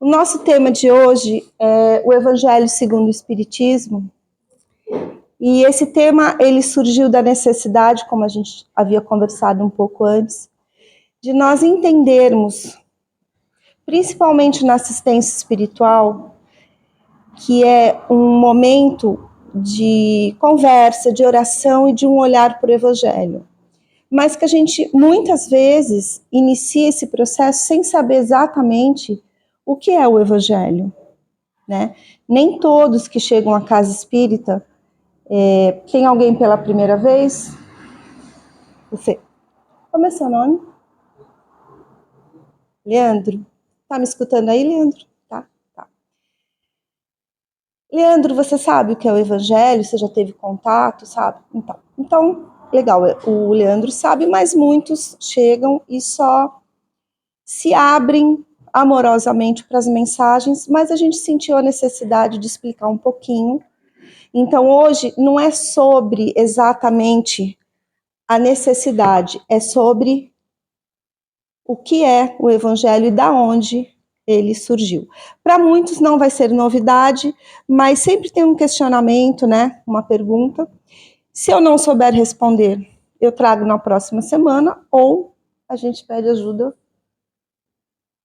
O nosso tema de hoje é o Evangelho segundo o Espiritismo. E esse tema, ele surgiu da necessidade, como a gente havia conversado um pouco antes, de nós entendermos, principalmente na assistência espiritual, que é um momento de conversa, de oração e de um olhar para o Evangelho. Mas que a gente, muitas vezes, inicia esse processo sem saber exatamente o que é o Evangelho, né? Nem todos que chegam à casa espírita, tem alguém pela primeira vez? Você. Como é seu nome? Leandro. Tá me escutando aí, Leandro? Tá. Leandro, você sabe o que é o Evangelho? Você já teve contato, sabe? Então, legal, o Leandro sabe, mas muitos chegam e só se abrem amorosamente para as mensagens, mas a gente sentiu a necessidade de explicar um pouquinho. Então, hoje não é sobre exatamente a necessidade, é sobre o que é o Evangelho e da onde ele surgiu. Para muitos não vai ser novidade, mas sempre tem um questionamento, né? Uma pergunta. Se eu não souber responder, eu trago na próxima semana ou a gente pede ajuda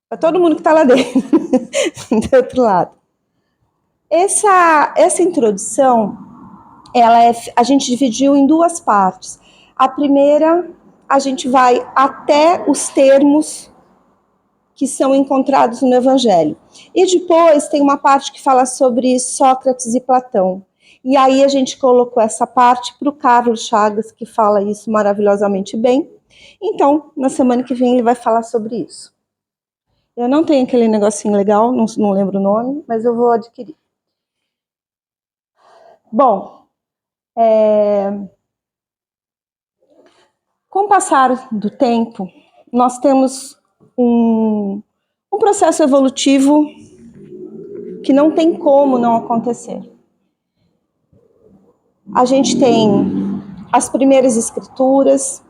para todo mundo que está lá dentro, do outro lado. Essa introdução, a gente dividiu em duas partes. A primeira, a gente vai até os termos que são encontrados no Evangelho. E depois tem uma parte que fala sobre Sócrates e Platão. E aí a gente colocou essa parte para o Carlos Chagas, que fala isso maravilhosamente bem. Então, na semana que vem ele vai falar sobre isso. Eu não tenho aquele negocinho legal, não lembro o nome, mas eu vou adquirir. Bom, com o passar do tempo, nós temos um processo evolutivo que não tem como não acontecer. A gente tem as primeiras escrituras,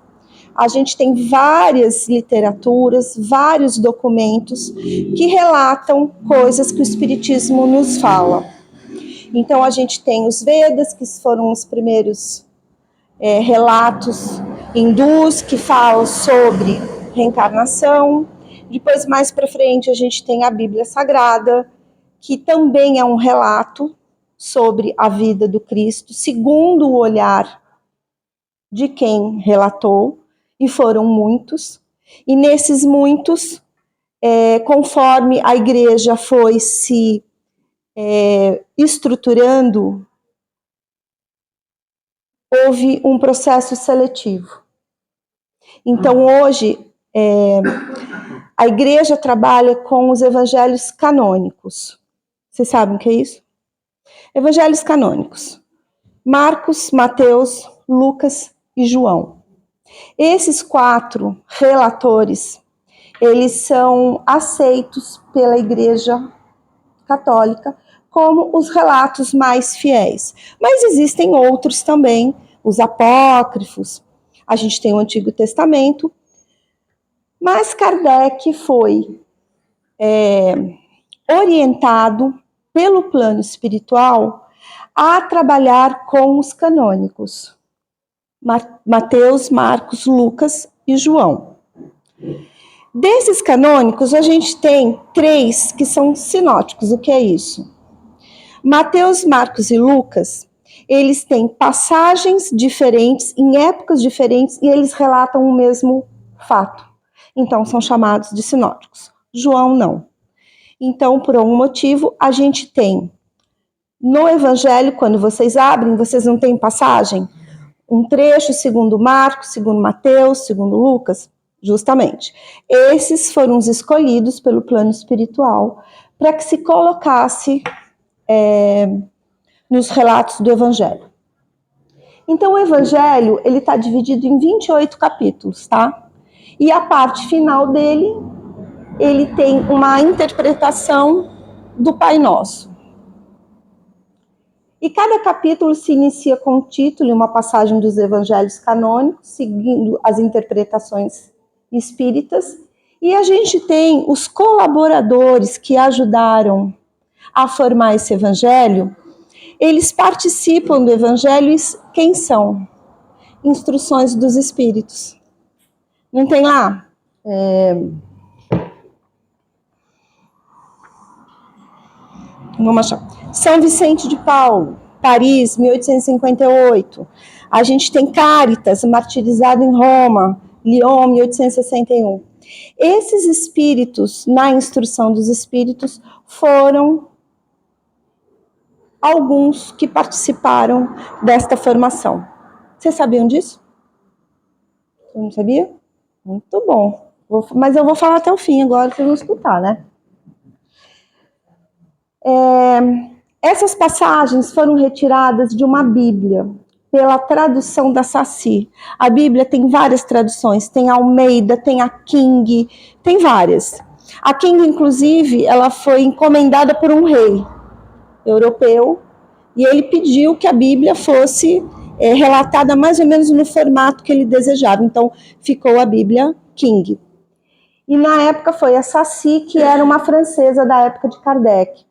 a gente tem várias literaturas, vários documentos que relatam coisas que o Espiritismo nos fala. Então, a gente tem os Vedas, que foram os primeiros relatos hindus que falam sobre reencarnação. Depois, mais para frente, a gente tem a Bíblia Sagrada, que também é um relato sobre a vida do Cristo, segundo o olhar de quem relatou, e foram muitos. E nesses muitos, conforme a igreja foi se estruturando, houve um processo seletivo. Então, hoje, a igreja trabalha com os evangelhos canônicos. Vocês sabem o que é isso? Evangelhos canônicos. Marcos, Mateus, Lucas e João. Esses 4 relatores, eles são aceitos pela Igreja Católica como os relatos mais fiéis. Mas existem outros também, os apócrifos, a gente tem o Antigo Testamento, mas Kardec foi orientado pelo plano espiritual a trabalhar com os canônicos. Mateus, Marcos, Lucas e João. Desses canônicos, a gente tem 3 que são sinóticos. O que é isso? Mateus, Marcos e Lucas, eles têm passagens diferentes, em épocas diferentes, e eles relatam o mesmo fato. Então, são chamados de sinóticos. João, não. Então, por algum motivo, a gente tem no Evangelho, quando vocês abrem, vocês não têm passagem? Um trecho segundo Marcos, segundo Mateus, segundo Lucas, justamente. Esses foram os escolhidos pelo plano espiritual para que se colocasse nos relatos do Evangelho. Então, o Evangelho, ele está dividido em 28 capítulos, tá? E a parte final dele, ele tem uma interpretação do Pai Nosso. E cada capítulo se inicia com um título e uma passagem dos evangelhos canônicos, seguindo as interpretações espíritas, E a gente tem os colaboradores que ajudaram a formar esse evangelho, eles participam do evangelho. Quem são? Instruções dos Espíritos. Não tem lá? Vamos achar. São Vicente de Paulo, Paris, 1858. A gente tem Cáritas, martirizado em Roma, Lyon, 1861. Esses espíritos, na instrução dos espíritos, foram alguns que participaram desta formação. Vocês sabiam disso? Você não sabia? Muito bom. Mas eu vou falar até o fim agora, vocês vão escutar, né? Essas passagens foram retiradas de uma Bíblia, pela tradução da Saci. A Bíblia tem várias traduções, tem a Almeida, tem a King, tem várias. A King, inclusive, ela foi encomendada por um rei europeu, e ele pediu que a Bíblia fosse relatada mais ou menos no formato que ele desejava. Então, ficou a Bíblia King. E na época foi a Saci, que era uma francesa da época de Kardec.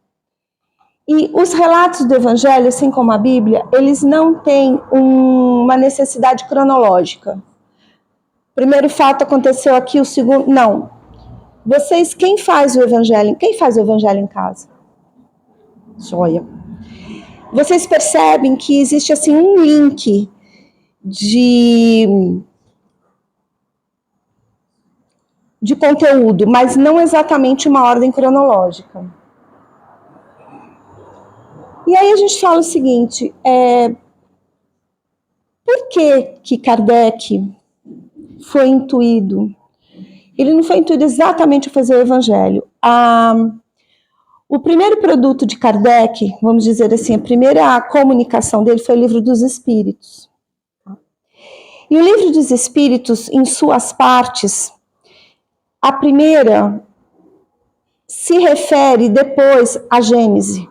E os relatos do Evangelho, assim como a Bíblia, eles não têm uma necessidade cronológica. O primeiro fato aconteceu aqui, o segundo... Não. Vocês, quem faz o Evangelho? Quem faz o Evangelho em casa? Joia. Vocês percebem que existe assim um link de conteúdo, mas não exatamente uma ordem cronológica. E aí a gente fala o seguinte, por que Kardec foi intuído? Ele não foi intuído exatamente a fazer o Evangelho. O primeiro produto de Kardec, vamos dizer assim, a primeira comunicação dele foi o Livro dos Espíritos. E o Livro dos Espíritos, em suas partes, a primeira se refere depois à Gênese.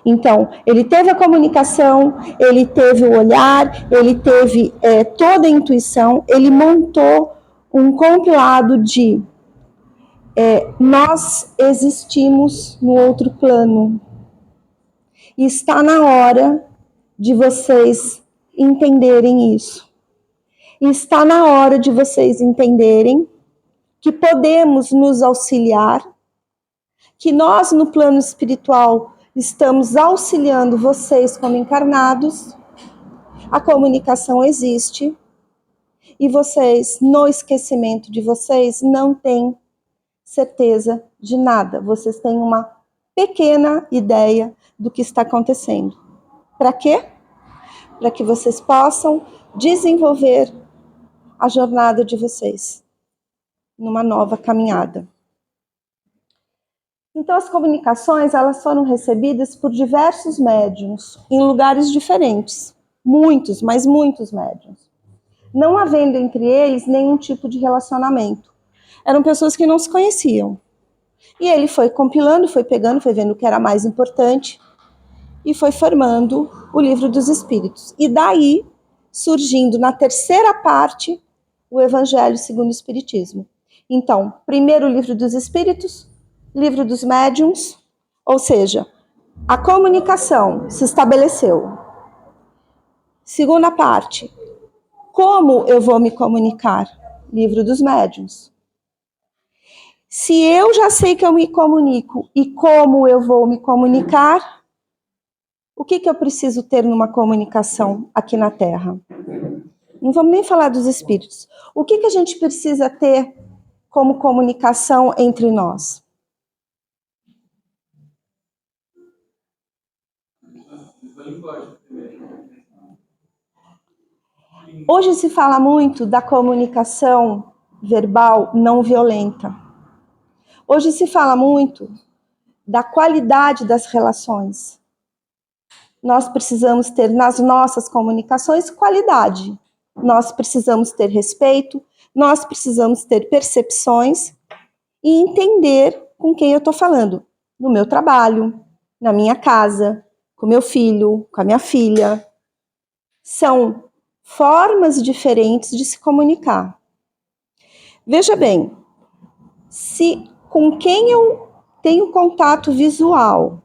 Então, ele teve a comunicação, ele teve o olhar, ele teve toda a intuição, ele montou um compilado de nós existimos no outro plano. E está na hora de vocês entenderem isso. E está na hora de vocês entenderem que podemos nos auxiliar, que nós no plano espiritual estamos auxiliando vocês como encarnados, a comunicação existe, e vocês, no esquecimento de vocês, não têm certeza de nada. Vocês têm uma pequena ideia do que está acontecendo. Para quê? Para que vocês possam desenvolver a jornada de vocês numa nova caminhada. Então, as comunicações, elas foram recebidas por diversos médiuns, em lugares diferentes. Muitos, mas muitos médiuns. Não havendo entre eles nenhum tipo de relacionamento. Eram pessoas que não se conheciam. E ele foi compilando, foi pegando, foi vendo o que era mais importante e foi formando o Livro dos Espíritos. E daí, surgindo na terceira parte, o Evangelho segundo o Espiritismo. Então, primeiro o Livro dos Espíritos, Livro dos Médiuns, ou seja, a comunicação se estabeleceu. Segunda parte, como eu vou me comunicar? Livro dos Médiuns. Se eu já sei que eu me comunico e como eu vou me comunicar, o que eu preciso ter numa comunicação aqui na Terra? Não vamos nem falar dos espíritos. O que a gente precisa ter como comunicação entre nós? Hoje se fala muito da comunicação verbal não violenta. Hoje se fala muito da qualidade das relações. Nós precisamos ter nas nossas comunicações qualidade. Nós precisamos ter respeito, nós precisamos ter percepções e entender com quem eu estou falando. No meu trabalho, na minha casa, com meu filho, com a minha filha. São formas diferentes de se comunicar. Veja bem, Se com quem eu tenho contato visual,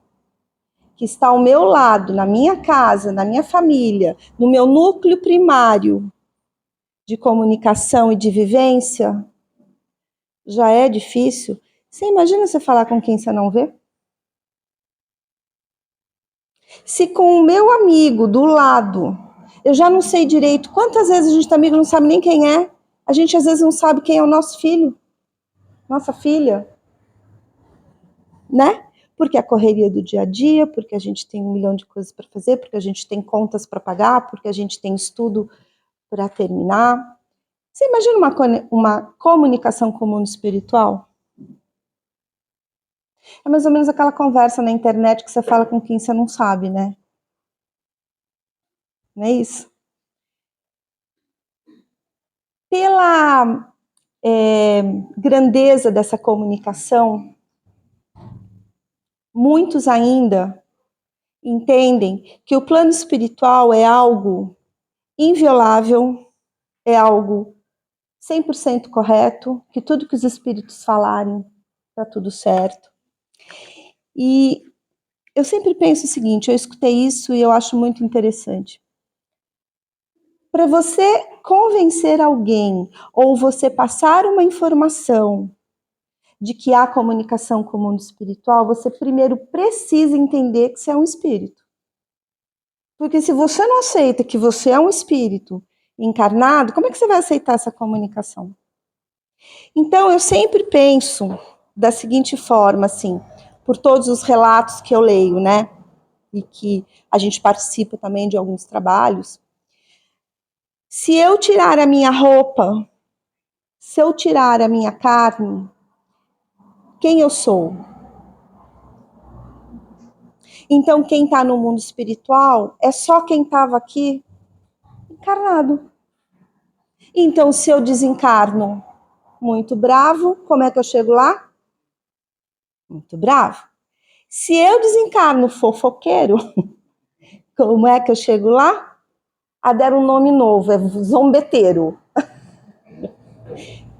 que está ao meu lado, na minha casa, na minha família, no meu núcleo primário de comunicação e de vivência, já é difícil. Você imagina você falar com quem você não vê? Se com o meu amigo do lado, eu já não sei direito quantas vezes a gente tá amigo, não sabe nem quem é. A gente às vezes não sabe quem é o nosso filho, nossa filha, né? Porque a correria do dia a dia, porque a gente tem 1 milhão de coisas para fazer, porque a gente tem contas para pagar, porque a gente tem estudo para terminar. Você imagina uma comunicação com o mundo espiritual? É mais ou menos aquela conversa na internet que você fala com quem você não sabe, né? Não é isso? Pela grandeza dessa comunicação, muitos ainda entendem que o plano espiritual é algo inviolável, é algo 100% correto, que tudo que os espíritos falarem está tudo certo. E eu sempre penso o seguinte, eu escutei isso e eu acho muito interessante. Para você convencer alguém ou você passar uma informação de que há comunicação com o mundo espiritual, você primeiro precisa entender que você é um espírito. Porque se você não aceita que você é um espírito encarnado, como é que você vai aceitar essa comunicação? Então, eu sempre penso da seguinte forma, assim, por todos os relatos que eu leio, né? E que a gente participa também de alguns trabalhos. Se eu tirar a minha roupa, se eu tirar a minha carne, quem eu sou? Então, quem está no mundo espiritual é só quem estava aqui encarnado. Então, se eu desencarno muito bravo, como é que eu chego lá? Muito bravo. Se eu desencarno fofoqueiro, como é que eu chego lá? Deram um nome novo, é zombeteiro.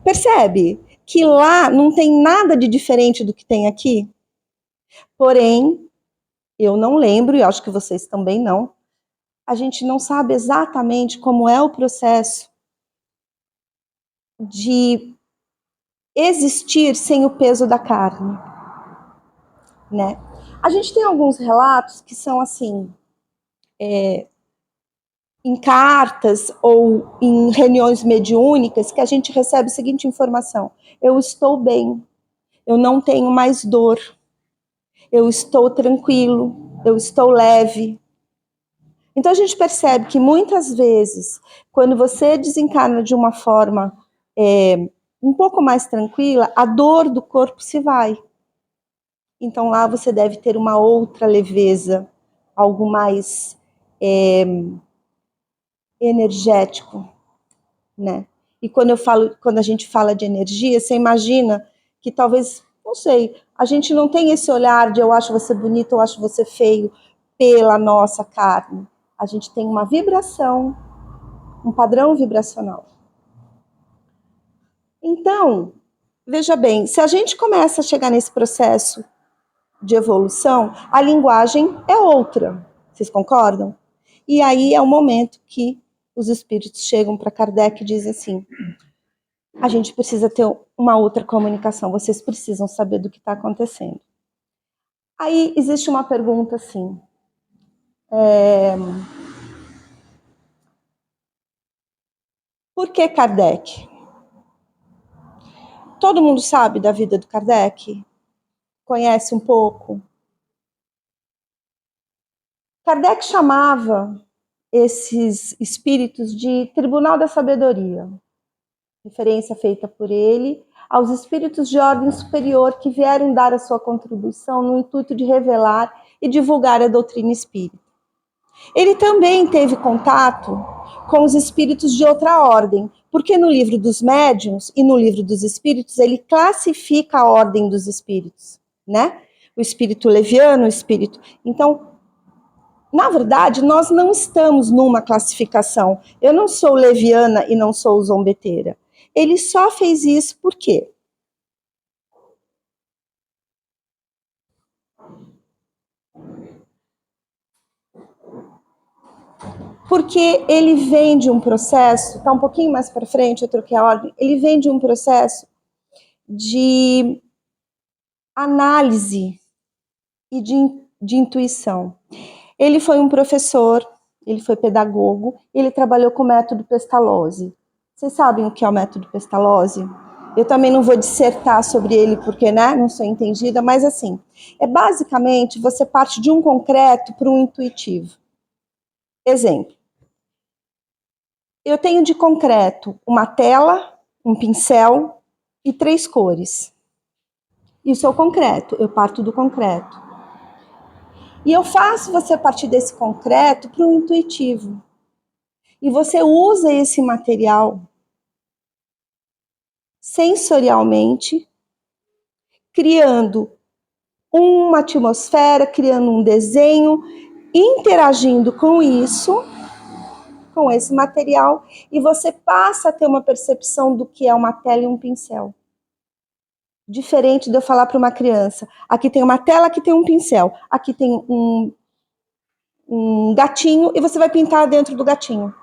Percebe que lá não tem nada de diferente do que tem aqui? Porém, eu não lembro, e acho que vocês também não, a gente não sabe exatamente como é o processo de existir sem o peso da carne, né? A gente tem alguns relatos que são assim, em cartas ou em reuniões mediúnicas, que a gente recebe a seguinte informação: eu estou bem, eu não tenho mais dor, eu estou tranquilo, eu estou leve. Então a gente percebe que muitas vezes, quando você desencarna de uma forma um pouco mais tranquila, a dor do corpo se vai. Então lá você deve ter uma outra leveza, algo mais energético, né? E quando a gente fala de energia, você imagina que talvez, não sei, a gente não tem esse olhar de eu acho você bonito, eu acho você feio pela nossa carne. A gente tem uma vibração, um padrão vibracional. Então, veja bem, se a gente começa a chegar nesse processo de evolução, a linguagem é outra. Vocês concordam? E aí é o momento que os espíritos chegam para Kardec e dizem assim: a gente precisa ter uma outra comunicação, vocês precisam saber do que está acontecendo. Aí existe uma pergunta assim: por que Kardec? Todo mundo sabe da vida do Kardec? Conhece um pouco? Kardec chamava esses espíritos de Tribunal da Sabedoria, referência feita por ele aos espíritos de ordem superior que vieram dar a sua contribuição no intuito de revelar e divulgar a doutrina espírita. Ele também teve contato com os espíritos de outra ordem, porque no livro dos médiuns e no livro dos espíritos ele classifica a ordem dos espíritos, né? O espírito leviano, o espírito... Então, na verdade, nós não estamos numa classificação. Eu não sou leviana e não sou zombeteira. Ele só fez isso por quê? Porque ele vem de um processo, está um pouquinho mais para frente, eu troquei a ordem, ele vem de um processo de análise e de intuição. Ele foi um professor, ele foi pedagogo, ele trabalhou com o método Pestalozzi. Vocês sabem o que é o método Pestalozzi? Eu também não vou dissertar sobre ele porque, né, não sou entendida, mas assim, é basicamente você parte de um concreto para um intuitivo. Exemplo. Eu tenho de concreto uma tela, um pincel e 3 cores. Isso é o concreto, eu parto do concreto. E eu faço você partir desse concreto para o intuitivo. E você usa esse material sensorialmente, criando uma atmosfera, criando um desenho, interagindo com isso, com esse material, e você passa a ter uma percepção do que é uma tela e um pincel. Diferente de eu falar para uma criança, aqui tem uma tela, aqui tem um pincel, aqui tem um gatinho e você vai pintar dentro do gatinho.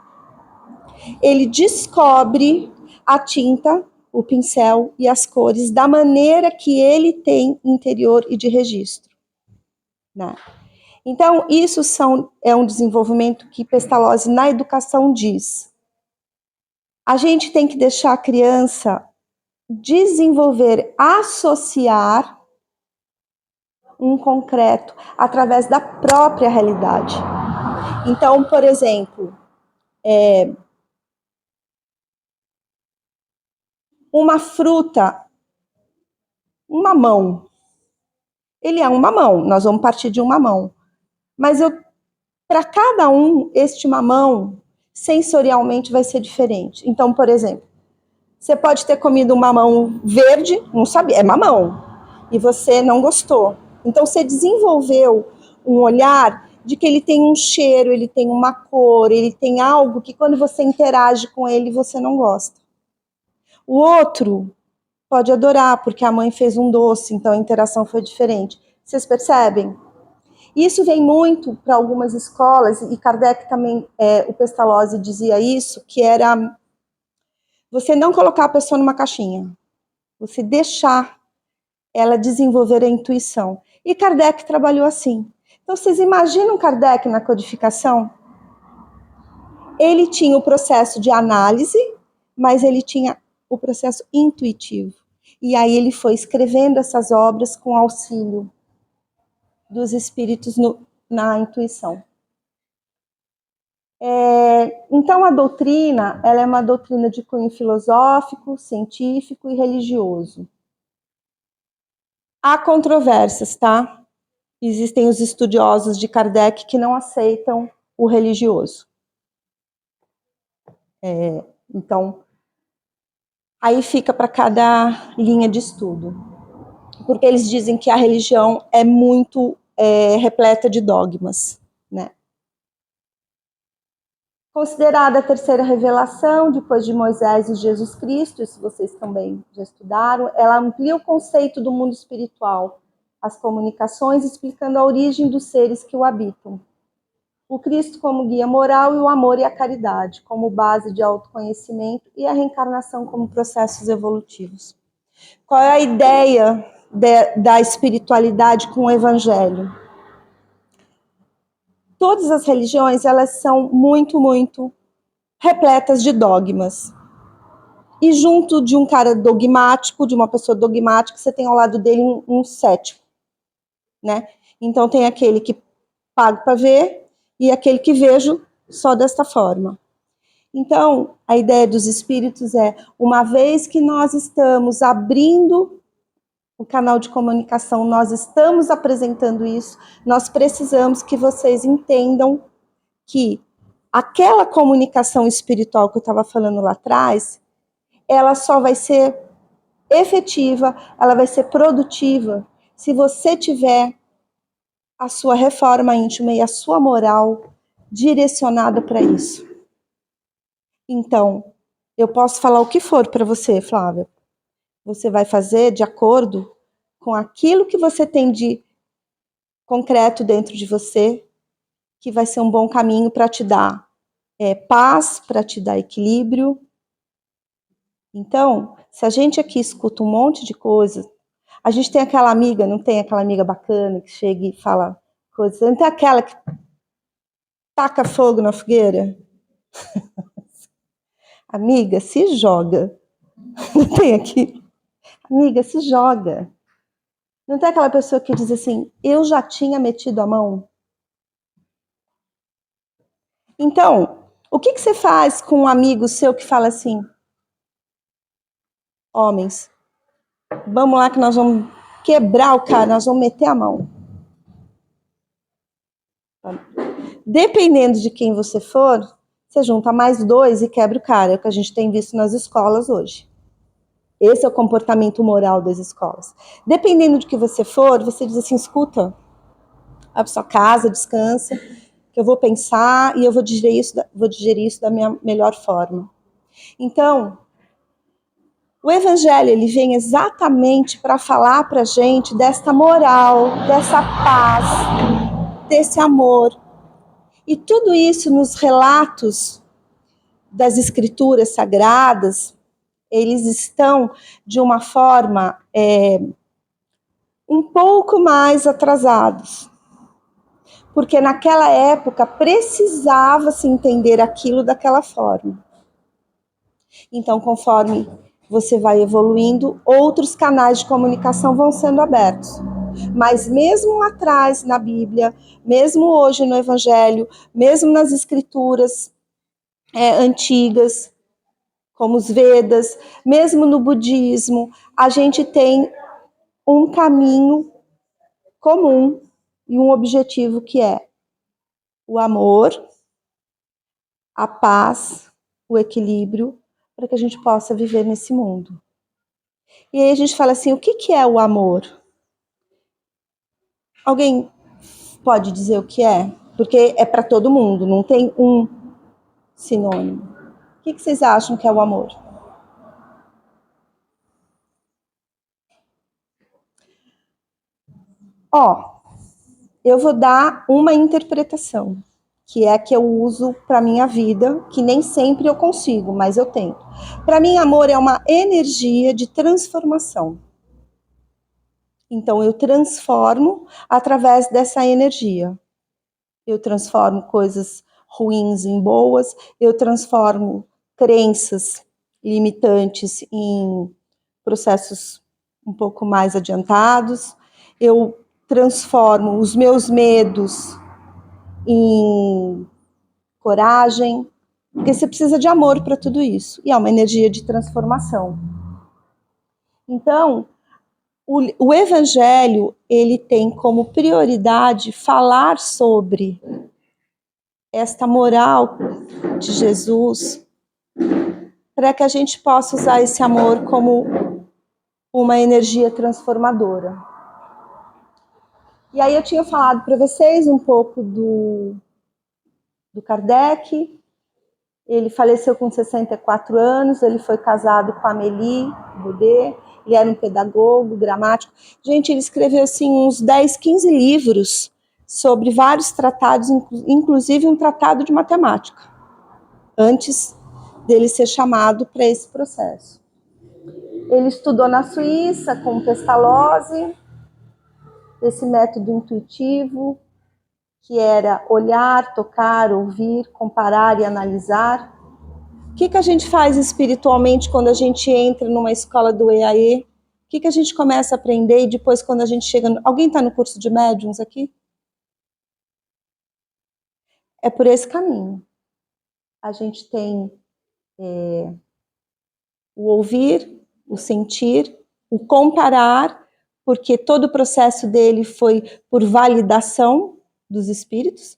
Ele descobre a tinta, o pincel e as cores da maneira que ele tem interior e de registro. Né? Então, isso é um desenvolvimento que Pestalozzi na educação diz. A gente tem que deixar a criança desenvolver, associar um concreto através da própria realidade. Então, por exemplo, uma fruta, um mamão. Ele é um mamão, nós vamos partir de um mamão. Mas para cada um, este mamão, sensorialmente, vai ser diferente. Então, por exemplo, você pode ter comido um mamão verde, não sabia, é mamão, e você não gostou. Então, você desenvolveu um olhar de que ele tem um cheiro, ele tem uma cor, ele tem algo que quando você interage com ele, você não gosta. O outro pode adorar, porque a mãe fez um doce, então a interação foi diferente. Vocês percebem? Isso vem muito para algumas escolas, e Kardec também, o Pestalozzi dizia isso, que era você não colocar a pessoa numa caixinha, você deixar ela desenvolver a intuição. E Kardec trabalhou assim. Então, vocês imaginam Kardec na codificação? Ele tinha o processo de análise, mas ele tinha o processo intuitivo. E aí ele foi escrevendo essas obras com auxílio dos espíritos na intuição. Então, a doutrina, ela é uma doutrina de cunho filosófico, científico e religioso. Há controvérsias, tá? Existem os estudiosos de Kardec que não aceitam o religioso. Então, aí fica para cada linha de estudo. Porque eles dizem que a religião é muito repleta de dogmas, né? Considerada a terceira revelação, depois de Moisés e Jesus Cristo, isso vocês também já estudaram, ela amplia o conceito do mundo espiritual, as comunicações, explicando a origem dos seres que o habitam. O Cristo como guia moral e o amor e a caridade como base de autoconhecimento e a reencarnação como processos evolutivos. Qual é a ideia da espiritualidade com o evangelho? Todas as religiões, elas são muito, muito repletas de dogmas. E junto de um cara dogmático, de uma pessoa dogmática, você tem ao lado dele um cético, né? Então tem aquele que pago para ver e aquele que vejo só desta forma. Então, a ideia dos espíritos é, uma vez que nós estamos abrindo o canal de comunicação, nós estamos apresentando isso, nós precisamos que vocês entendam que aquela comunicação espiritual que eu estava falando lá atrás, ela só vai ser efetiva, ela vai ser produtiva se você tiver a sua reforma íntima e a sua moral direcionada para isso. Então, eu posso falar o que for para você, Flávia. Você vai fazer de acordo com aquilo que você tem de concreto dentro de você, que vai ser um bom caminho para te dar paz, para te dar equilíbrio. Então, se a gente aqui escuta um monte de coisa, a gente tem aquela amiga, não tem aquela amiga bacana que chega e fala coisas, não tem aquela que taca fogo na fogueira? Amiga, se joga. Não tem aqui? Amiga, se joga. Não tem aquela pessoa que diz assim, eu já tinha metido a mão? Então, o que você faz com um amigo seu que fala assim, homens, vamos lá que nós vamos quebrar o cara, nós vamos meter a mão. Dependendo de quem você for, você junta mais 2 e quebra o cara, é o que a gente tem visto nas escolas hoje. Esse é o comportamento moral das escolas. Dependendo de que você for, você diz assim, escuta, vai para sua casa, descansa, que eu vou pensar e eu vou digerir isso da minha melhor forma. Então, o Evangelho ele vem exatamente para falar para a gente desta moral, dessa paz, desse amor. E tudo isso nos relatos das Escrituras Sagradas, eles estão de uma forma um pouco mais atrasados. Porque naquela época precisava se entender aquilo daquela forma. Então, conforme você vai evoluindo, outros canais de comunicação vão sendo abertos. Mas mesmo lá atrás na Bíblia, mesmo hoje no Evangelho, mesmo nas escrituras antigas, como os Vedas, mesmo no budismo, a gente tem um caminho comum e um objetivo que é o amor, a paz, o equilíbrio, para que a gente possa viver nesse mundo. E aí a gente fala assim, o que é o amor? Alguém pode dizer o que é? Porque é para todo mundo, não tem um sinônimo. O que vocês acham que é o amor? Eu vou dar uma interpretação, que é a que eu uso para minha vida, que nem sempre eu consigo, mas eu tento. Para mim, amor é uma energia de transformação. Então, eu transformo através dessa energia. Eu transformo coisas ruins em boas, eu transformo crenças limitantes em processos um pouco mais adiantados, eu transformo os meus medos em coragem, porque você precisa de amor para tudo isso, e é uma energia de transformação. Então, o Evangelho, ele tem como prioridade falar sobre esta moral de Jesus, para que a gente possa usar esse amor como uma energia transformadora. E aí eu tinha falado para vocês um pouco do Kardec. Ele faleceu com 64 anos, ele foi casado com a Amélie Baudet, ele era um pedagogo, gramático. Gente, ele escreveu assim uns 10, 15 livros sobre vários tratados, inclusive um tratado de matemática, antes dele ser chamado para esse processo. Ele estudou na Suíça com Pestalozzi, esse método intuitivo, que era olhar, tocar, ouvir, comparar e analisar. O que a gente faz espiritualmente quando a gente entra numa escola do EAE? O que a gente começa a aprender e depois quando a gente chega... Alguém está no curso de médiuns aqui? É por esse caminho. A gente tem o ouvir, o sentir, o comparar, porque todo o processo dele foi por validação dos espíritos.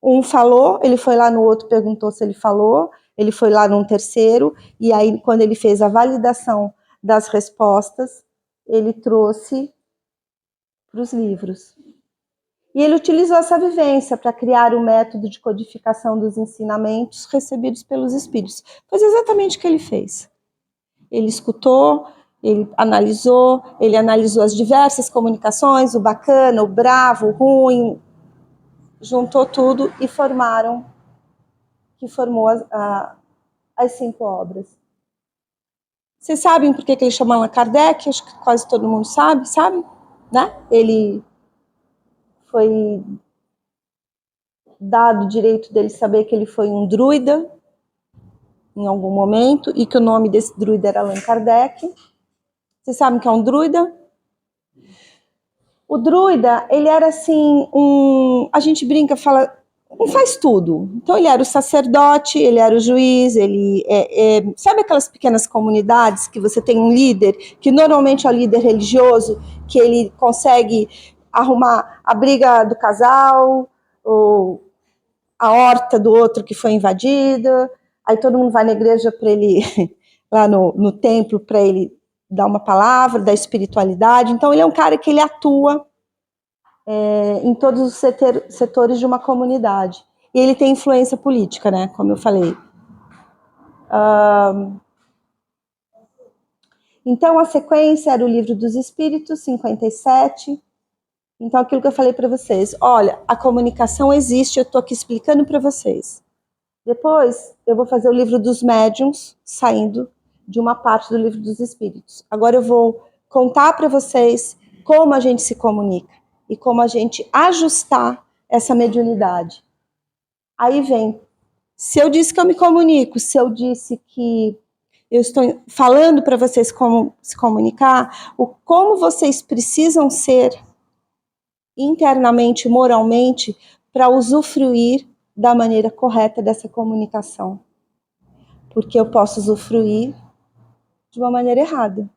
Um falou, ele foi lá no outro, perguntou se ele falou, ele foi lá num terceiro, e aí quando ele fez a validação das respostas, ele trouxe para os livros. E ele utilizou essa vivência para criar o método de codificação dos ensinamentos recebidos pelos espíritos. Foi exatamente o que ele fez. Ele escutou, Ele analisou as diversas comunicações, o bacana, o bravo, o ruim, juntou tudo e formou as 5 obras. Vocês sabem por que ele chamava Kardec? Acho que quase todo mundo sabe? Né? Ele foi dado o direito dele saber que ele foi um druida em algum momento e que o nome desse druida era Allan Kardec. Vocês sabem o que é um druida? O druida, ele era assim, a gente brinca, fala, um faz tudo. Então ele era o sacerdote, ele era o juiz, sabe aquelas pequenas comunidades que você tem um líder, que normalmente é o líder religioso, que ele consegue arrumar a briga do casal, ou a horta do outro que foi invadida, aí todo mundo vai na igreja para ele, lá no templo, para ele dar uma palavra da espiritualidade. Então ele é um cara que ele atua em todos os setores de uma comunidade. E ele tem influência política, né? Como eu falei. Então, a sequência era o Livro dos Espíritos, 57. Então, aquilo que eu falei para vocês. Olha, a comunicação existe, eu estou aqui explicando para vocês. Depois, eu vou fazer o Livro dos Médiuns, saindo de uma parte do Livro dos Espíritos. Agora eu vou contar para vocês como a gente se comunica e como a gente ajustar essa mediunidade. Aí vem, se eu disse que eu me comunico, se eu disse que eu estou falando para vocês como se comunicar, como vocês precisam ser internamente, moralmente, para usufruir da maneira correta dessa comunicação. Porque eu posso usufruir de uma maneira errada.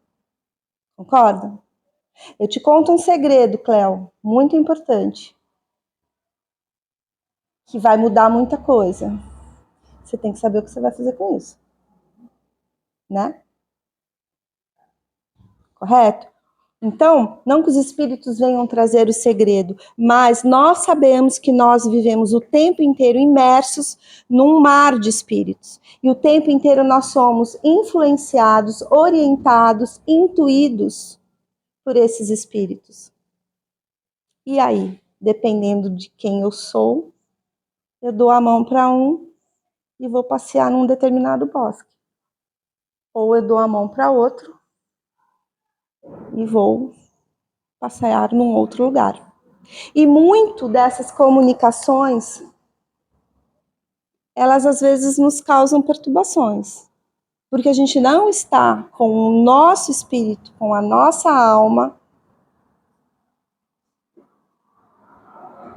Concorda? Eu te conto um segredo, Cléo, muito importante, que vai mudar muita coisa. Você tem que saber o que você vai fazer com isso. Né? Correto? Então, não que os espíritos venham trazer o segredo, mas nós sabemos que nós vivemos o tempo inteiro imersos num mar de espíritos. E o tempo inteiro nós somos influenciados, orientados, intuídos por esses espíritos. E aí, dependendo de quem eu sou, eu dou a mão para um e vou passear num determinado bosque. Ou eu dou a mão para outro e vou passear num outro lugar. E muito dessas comunicações, elas às vezes nos causam perturbações, porque a gente não está com o nosso espírito, com a nossa alma,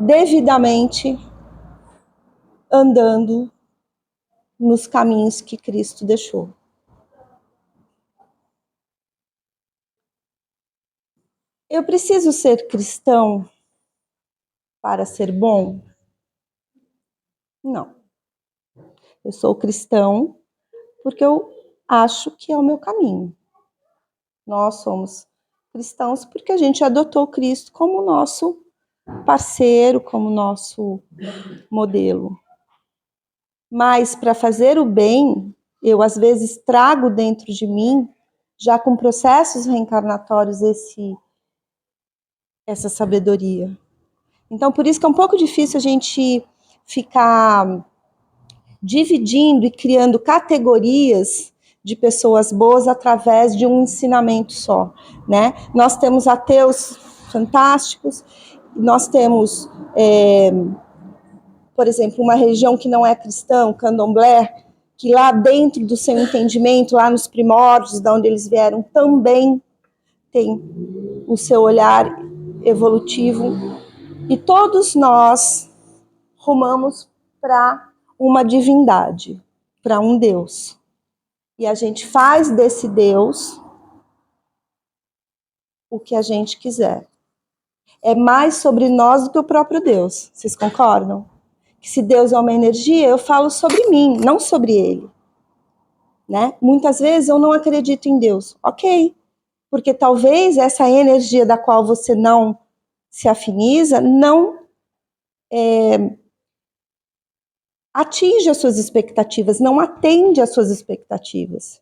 devidamente andando nos caminhos que Cristo deixou. Eu preciso ser cristão para ser bom? Não. Eu sou cristão porque eu acho que é o meu caminho. Nós somos cristãos porque a gente adotou Cristo como nosso parceiro, como nosso modelo. Mas para fazer o bem, eu às vezes trago dentro de mim, já com processos reencarnatórios, essa sabedoria. Então, por isso que é um pouco difícil a gente ficar dividindo e criando categorias de pessoas boas através de um ensinamento só, né? Nós temos ateus fantásticos, nós temos, por exemplo, uma região que não é cristã, o candomblé, que lá dentro do seu entendimento, lá nos primórdios, de onde eles vieram, também tem o seu olhar evolutivo. E todos nós rumamos para uma divindade, para um Deus. E a gente faz desse Deus o que a gente quiser. É mais sobre nós do que o próprio Deus. Vocês concordam? Que se Deus é uma energia, eu falo sobre mim, não sobre ele. Né? Muitas vezes eu não acredito em Deus. Ok, porque talvez essa energia da qual você não se afiniza não atinge as suas expectativas, não atende às suas expectativas.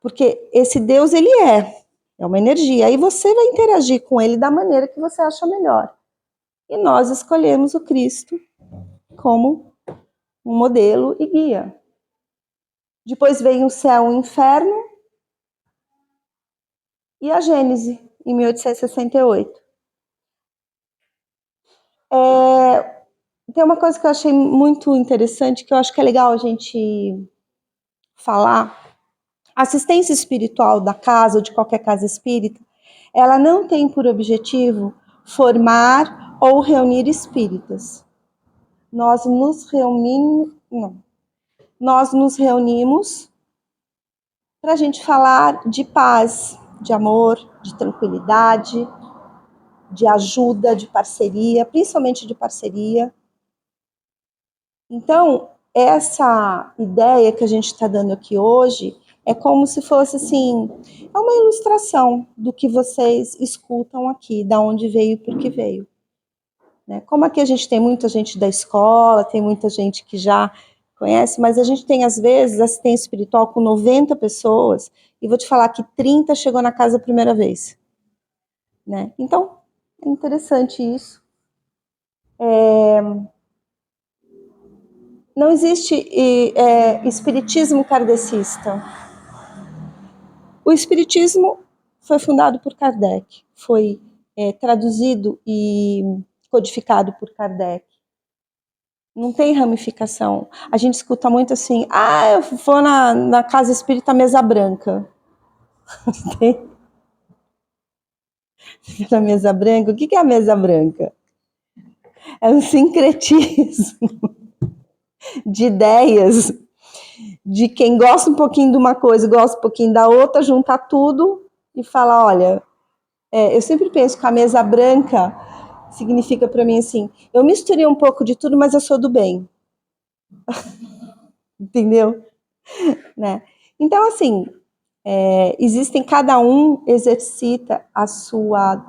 Porque esse Deus, ele é uma energia. Aí você vai interagir com ele da maneira que você acha melhor. E nós escolhemos o Cristo como um modelo e guia. Depois veio o céu e o inferno e a Gênese, em 1868. Tem uma coisa que eu achei muito interessante, que eu acho que é legal a gente falar. A assistência espiritual da casa, ou de qualquer casa espírita, ela não tem por objetivo formar ou reunir espíritas. Nós nos reunimos para a gente falar de paz, de amor, de tranquilidade, de ajuda, de parceria, principalmente de parceria. Então, essa ideia que a gente está dando aqui hoje é como se fosse assim, é uma ilustração do que vocês escutam aqui, da onde veio e por que veio. Né? Como aqui a gente tem muita gente da escola, tem muita gente que já conhece, mas a gente tem, às vezes, assistência espiritual com 90 pessoas, e vou te falar que 30 chegou na casa a primeira vez. Né? Então, é interessante isso. Não existe espiritismo kardecista. O espiritismo foi fundado por Kardec, foi traduzido e codificado por Kardec. Não tem ramificação. A gente escuta muito assim, eu vou na casa espírita mesa branca. Na mesa branca, o que é a mesa branca? É um sincretismo de ideias, de quem gosta um pouquinho de uma coisa, gosta um pouquinho da outra, junta tudo e fala, olha, eu sempre penso que a mesa branca significa para mim assim, eu misturei um pouco de tudo, mas eu sou do bem. Entendeu? Né? Então, assim, existem, cada um exercita a sua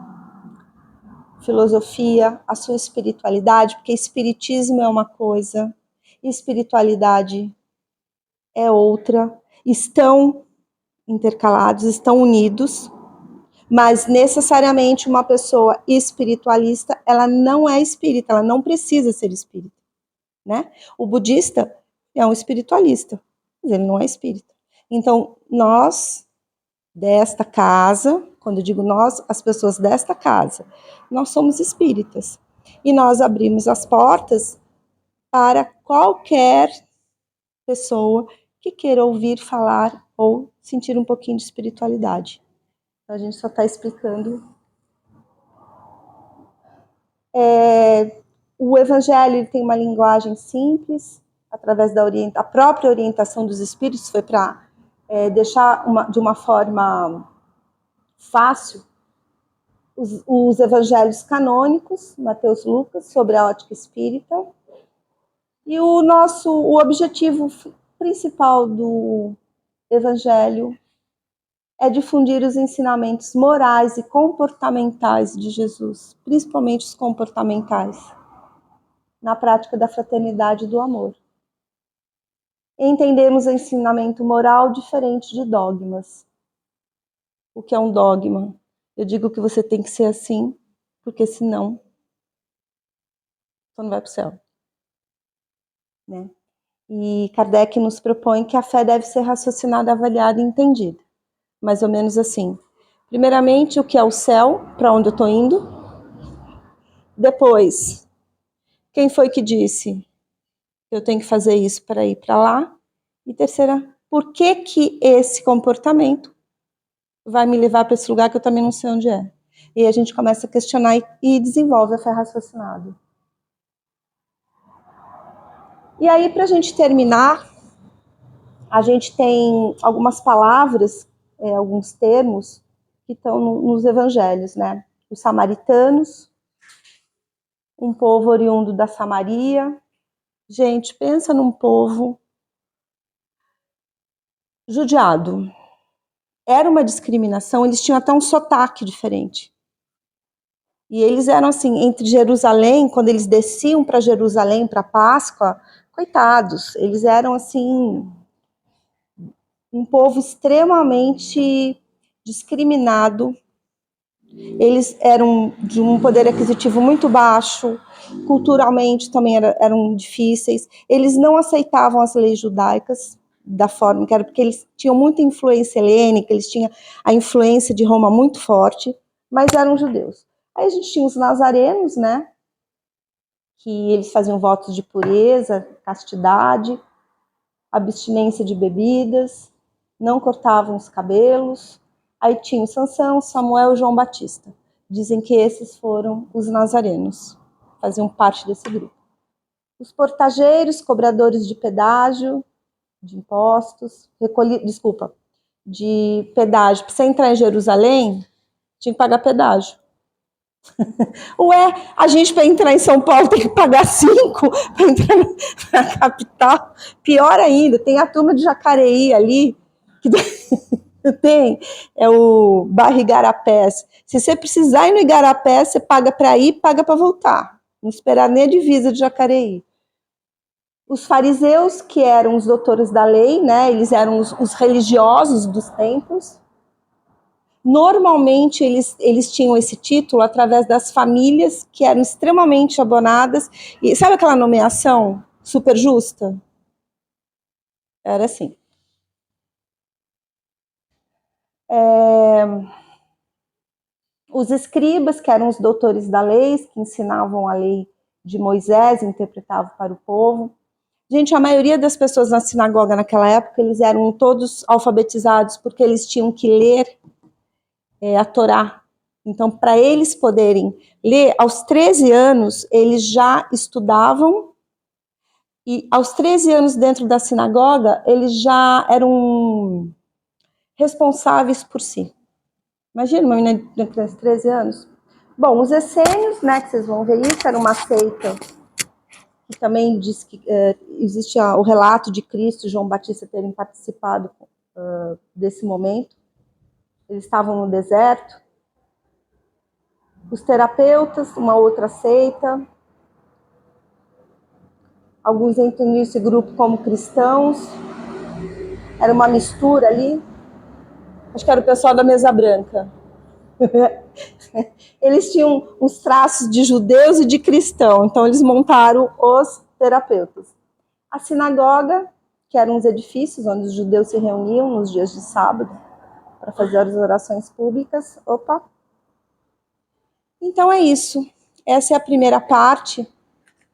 filosofia, a sua espiritualidade, porque espiritismo é uma coisa, espiritualidade é outra, estão intercalados, estão unidos, mas necessariamente uma pessoa espiritualista, ela não é espírita, ela não precisa ser espírita, né? O budista é um espiritualista, mas ele não é espírita. Então, nós, desta casa, quando eu digo nós, as pessoas desta casa, nós somos espíritas. E nós abrimos as portas para qualquer pessoa que queira ouvir falar ou sentir um pouquinho de espiritualidade. A gente só está explicando. O Evangelho tem uma linguagem simples, através da própria orientação dos Espíritos, foi para deixar de uma forma fácil os Evangelhos canônicos, Mateus, Lucas, sobre a ótica espírita. E o objetivo principal do Evangelho é difundir os ensinamentos morais e comportamentais de Jesus, principalmente os comportamentais, na prática da fraternidade e do amor. Entendemos o ensinamento moral diferente de dogmas. O que é um dogma? Eu digo que você tem que ser assim, porque senão você não vai para o céu. Né? E Kardec nos propõe que a fé deve ser raciocinada, avaliada e entendida. Mais ou menos assim. Primeiramente, o que é o céu, para onde eu estou indo. Depois, quem foi que disse que eu tenho que fazer isso para ir para lá? E terceira, por que esse comportamento vai me levar para esse lugar que eu também não sei onde é? E a gente começa a questionar e desenvolve a fé raciocinada. E aí, para a gente terminar, a gente tem algumas palavras, alguns termos que estão nos evangelhos, né? Os samaritanos, um povo oriundo da Samaria. Gente, pensa num povo judiado. Era uma discriminação, eles tinham até um sotaque diferente. E eles eram assim, entre Jerusalém, quando eles desciam para Jerusalém para Páscoa, coitados, eles eram assim, um povo extremamente discriminado. Eles eram de um poder aquisitivo muito baixo, culturalmente também eram difíceis. Eles não aceitavam as leis judaicas da forma que era, porque eles tinham muita influência helênica, eles tinham a influência de Roma muito forte, mas eram judeus. Aí a gente tinha os nazarenos, né, que eles faziam votos de pureza, castidade, abstinência de bebidas, não cortavam os cabelos. Aí tinha o Sansão, Samuel e João Batista. Dizem que esses foram os nazarenos, faziam parte desse grupo. Os portageiros, cobradores de pedágio, de impostos, de pedágio. Para você entrar em Jerusalém, tinha que pagar pedágio. Ué, a gente para entrar em São Paulo tem que pagar 5 para entrar na capital. Pior ainda, tem a turma de Jacareí ali, que tem, é o bairro Igarapés. Se você precisar ir no Igarapés, você paga para ir, paga para voltar. Não esperar nem a divisa de Jacareí. Os fariseus, que eram os doutores da lei, né? Eles eram os religiosos dos templos. Normalmente eles tinham esse título através das famílias que eram extremamente abonadas. E sabe aquela nomeação super justa? Era assim. Os escribas, que eram os doutores da lei, que ensinavam a lei de Moisés, interpretavam para o povo. Gente, a maioria das pessoas na sinagoga naquela época, eles eram todos alfabetizados, porque eles tinham que ler a Torá. Então, para eles poderem ler, aos 13 anos, eles já estudavam, e aos 13 anos dentro da sinagoga, eles já eram responsáveis por si. Imagina uma menina de 13 anos. Bom, os essênios, né, que vocês vão ver isso, era uma seita que também diz que existe o relato de Cristo e João Batista terem participado desse momento. Eles estavam no deserto. Os terapeutas, uma outra seita. Alguns entendiam esse grupo como cristãos. Era uma mistura ali. Acho que era o pessoal da mesa branca. Eles tinham os traços de judeus e de cristão, então eles montaram os terapeutas. A sinagoga, que eram os edifícios onde os judeus se reuniam nos dias de sábado para fazer as orações públicas. Opa! Então é isso. Essa é a primeira parte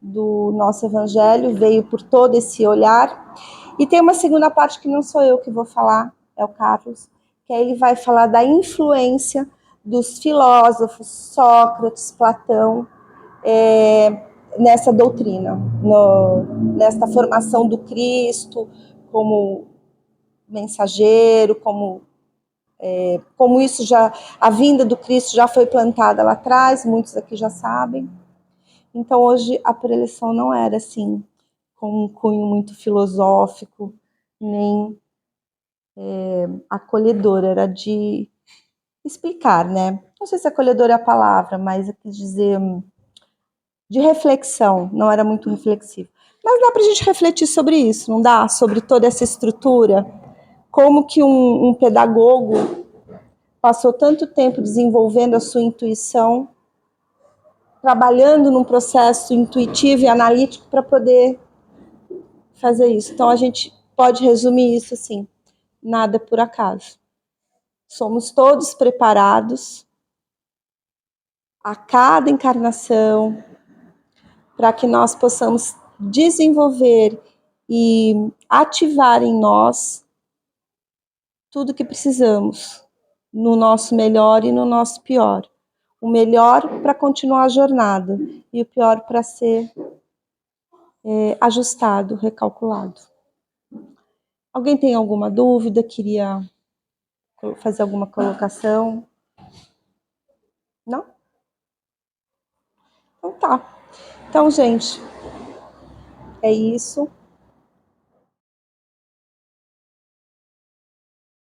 do nosso evangelho, veio por todo esse olhar. E tem uma segunda parte que não sou eu que vou falar, é o Carlos, que aí ele vai falar da influência dos filósofos, Sócrates, Platão, nessa doutrina, nesta formação do Cristo como mensageiro, como isso já, a vinda do Cristo já foi plantada lá atrás, muitos aqui já sabem. Então hoje a preleção não era assim, com um cunho muito filosófico, nem acolhedor, era de explicar, né? Não sei se acolhedor é a palavra, mas eu quis dizer de reflexão, não era muito reflexivo. Mas dá para a gente refletir sobre isso, não dá? Sobre toda essa estrutura, como que um pedagogo passou tanto tempo desenvolvendo a sua intuição, trabalhando num processo intuitivo e analítico para poder fazer isso. Então a gente pode resumir isso assim: nada por acaso. Somos todos preparados a cada encarnação para que nós possamos desenvolver e ativar em nós tudo que precisamos, no nosso melhor e no nosso pior. O melhor para continuar a jornada e o pior para ser ajustado, recalculado. Alguém tem alguma dúvida? Queria fazer alguma colocação? Não? Então tá. Então, gente, é isso.